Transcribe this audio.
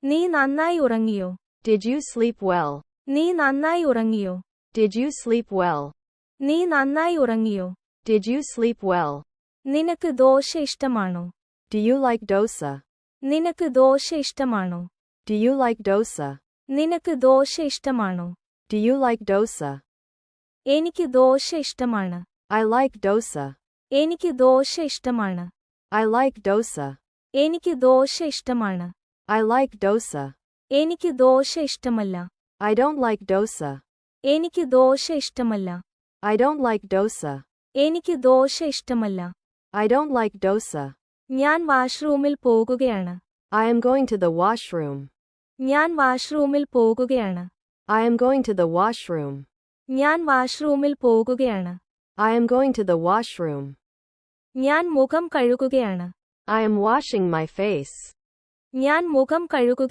നീ നന്നായി ഉറങ്ങിയോ? Did you sleep well? നീ നന്നായി ഉറങ്ങിയോ? Did you sleep well? നീ നന്നായി ഉറങ്ങിയോ? Did you sleep well? നിനക്ക് ദോശ ഇഷ്ടമാണോ? Do you like dosa? നിനക്ക് ദോശ ഇഷ്ടമാണോ? Do you like dosa? നിനക്ക് ദോശ ഇഷ്ടമാണോ? Do you like dosa? എനിക്ക് ദോശ ഇഷ്ടമാണ്. I like dosa. എനിക്ക് ദോശ ഇഷ്ടമാണ്. I like dosa. എനിക്ക് ദോശ ഇഷ്ടമാണ്. I like dosa. എനിക്ക് ദോശ ഇഷ്ടമല്ല. I don't like dosa. എനിക്ക് ദോശ ഇഷ്ടമല്ല. I don't like dosa. എനിക്ക് ദോശ ഇഷ്ടമല്ല. I don't like dosa. ഞാൻ വാഷ്റൂമിൽ പോകുകയാണ്. I am going to the washroom. ഞാൻ വാഷ്റൂമിൽ പോകുകയാണ്. I am going to the washroom. ഞാൻ വാഷ്റൂമിൽ പോകുകയാണ്. I am going to the washroom. ഞാൻ മുഖം കഴുകുകയാണ്. I am washing my face. ഞാൻ മുഖം കഴുകുക